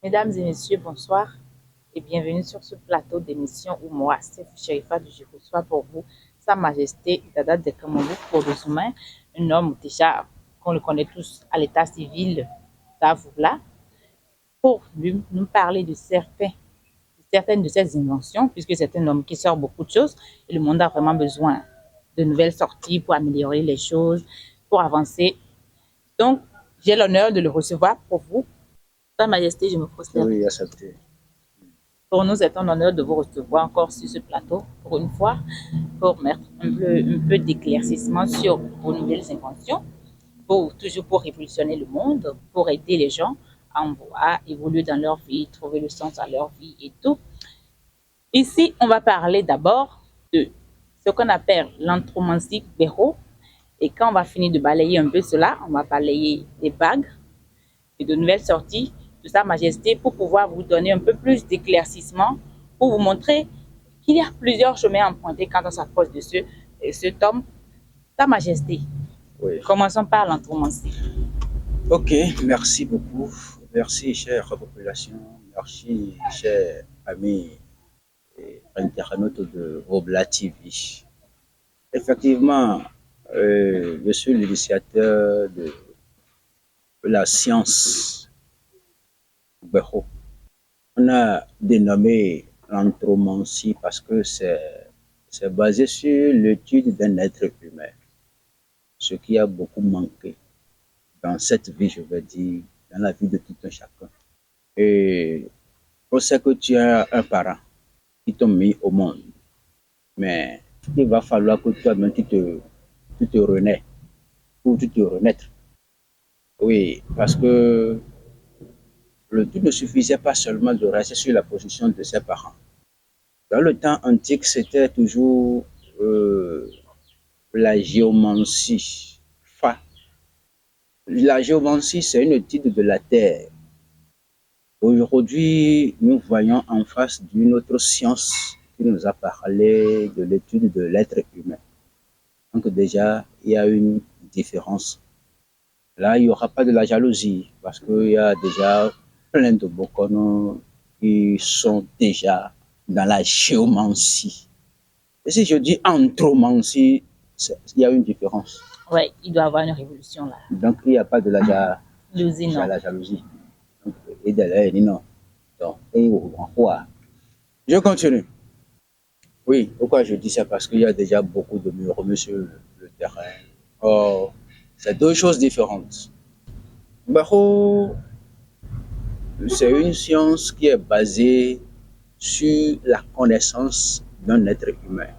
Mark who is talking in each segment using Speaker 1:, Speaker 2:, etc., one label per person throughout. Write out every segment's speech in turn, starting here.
Speaker 1: Mesdames et messieurs, bonsoir et bienvenue sur ce plateau d'émission où moi, Steph Chérifa, je reçois pour vous Sa Majesté Dada de Cameroun pour les humains, un homme déjà qu'on le connaît tous à l'état civil d'Avoula, pour nous parler certaines de ses inventions, puisque c'est un homme qui sort beaucoup de choses et le monde a vraiment besoin de nouvelles sorties pour améliorer les choses, pour avancer. Donc, j'ai l'honneur de le recevoir pour vous. Sa Majesté, je me prosterne.
Speaker 2: Oui, accepté.
Speaker 1: Pour nous, c'est un honneur de vous recevoir encore sur ce plateau pour une fois, pour mettre un peu d'éclaircissement sur vos nouvelles inventions, toujours pour révolutionner le monde, pour aider les gens à évoluer dans leur vie, trouver le sens à leur vie et tout. Ici, on va parler d'abord de ce qu'on appelle l'anthromancie béro. Et quand on va finir de balayer un peu cela, on va balayer des bagues et de nouvelles sorties de Sa Majesté pour pouvoir vous donner un peu plus d'éclaircissement, pour vous montrer qu'il y a plusieurs chemins à emprunter quand on s'approche de cet homme, Sa Majesté.
Speaker 2: Oui.
Speaker 1: Commençons par l'anthromancie.
Speaker 2: Ok, merci beaucoup. Merci, chère population. Merci, chers amis et internautes de Robla TV. Effectivement, je suis l'initiateur de la science Béro. On a dénommé l'anthromancie parce que c'est basé sur l'étude d'un être humain, ce qui a beaucoup manqué dans cette vie, je veux dire, dans la vie de tout un chacun. Et on sait que tu as un parent qui t'a mis au monde, mais il va falloir que toi-même tu te renais ou tu te renaître. Oui, parce que le tout ne suffisait pas seulement de rester sur la position de ses parents. Dans le temps antique, c'était toujours la géomancie. Fa. La géomancie, c'est une étude de la terre. Aujourd'hui, nous voyons en face d'une autre science qui nous a parlé de l'étude de l'être humain. Donc déjà, il y a une différence. Là, il n'y aura pas de la jalousie parce qu'il y a déjà plein de bokonos qui sont déjà dans la géomancie. Et si je dis anthromancie, il y a une différence.
Speaker 1: Oui, il doit y avoir une révolution là.
Speaker 2: Donc, il n'y a pas de la
Speaker 1: jalousie.
Speaker 2: Donc, et de là, il dit non. Donc, et quoi? Je continue. Oui, pourquoi je dis ça? Parce qu'il y a déjà beaucoup de murmures sur le terrain. Or, c'est deux choses différentes. Baro, c'est une science qui est basée sur la connaissance d'un être humain.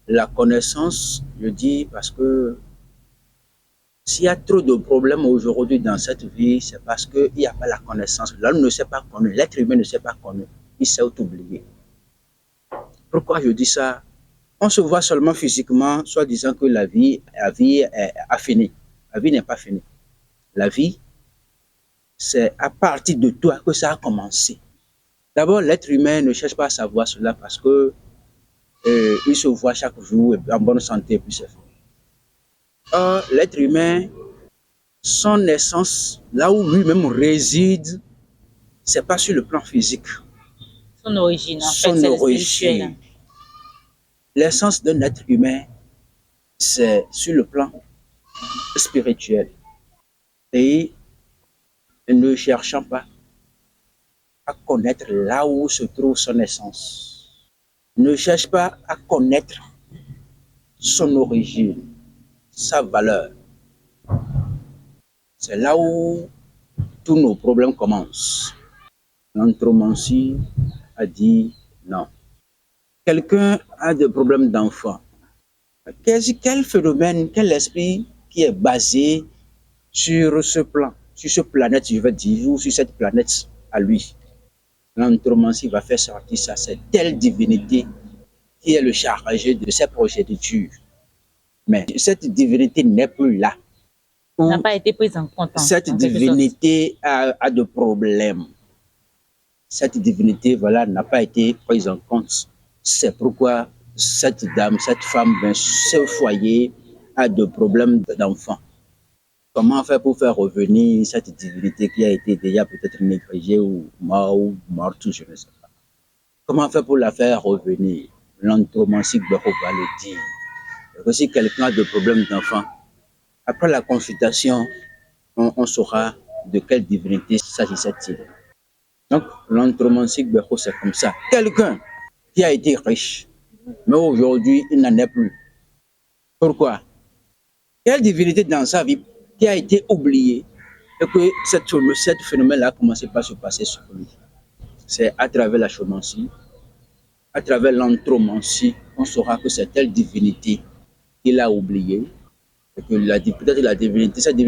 Speaker 2: La connaissance, je dis parce que s'il y a trop de problèmes aujourd'hui dans cette vie, c'est parce qu'il n'y a pas la connaissance. L'homme ne s'est pas connu, l'être humain ne s'est pas connu. Il s'est oublié. Pourquoi je dis ça? On se voit seulement physiquement, soit disant que la vie a fini. La vie n'est pas finie. La vie, c'est à partir de toi que ça a commencé. D'abord, l'être humain ne cherche pas à savoir cela parce que il se voit chaque jour en bonne santé, puis c'est fait. Or, l'être humain, son essence, là où lui-même réside, c'est pas sur le plan physique.
Speaker 1: Son origine, en fait,
Speaker 2: c'est le spirituel. L'essence d'un être humain, c'est sur le plan spirituel. Et ne cherchant pas à connaître là où se trouve son essence. Ne cherche pas à connaître son origine, sa valeur. C'est là où tous nos problèmes commencent. L'anthromancie a dit non. Quelqu'un a des problèmes d'enfant. Quel phénomène, quel esprit qui est basé sur ce plan, sur ce planète, je veux dire, ou sur cette planète à lui. L'anthromancie va faire sortir ça, c'est telle divinité qui est le chargé de ses progénitures. Mais cette divinité n'est plus là.
Speaker 1: N'a pas été prise en compte.
Speaker 2: Cette divinité a de problèmes. Cette divinité, voilà, n'a pas été prise en compte. C'est pourquoi cette dame, cette femme, ce foyer a de problèmes d'enfant. Comment faire pour faire revenir cette divinité qui a été déjà peut-être négligée ou morte, je ne sais pas. Comment faire pour la faire revenir? L'anthromancie Gbero va le dire. Et si quelqu'un a des problèmes d'enfant, après la consultation, on saura de quelle divinité s'agissait-il. Donc, l'anthromancie Gbero, c'est comme ça. Quelqu'un qui a été riche, mais aujourd'hui, il n'en est plus. Pourquoi? Quelle divinité dans sa vie qui a été oubliée et que cette phénomène-là a commencé par se passer sur lui? C'est à travers la chaumancie, à travers l'anthromancie, on saura que c'est telle divinité qu'il a oubliée et que peut-être la divinité, cette divinité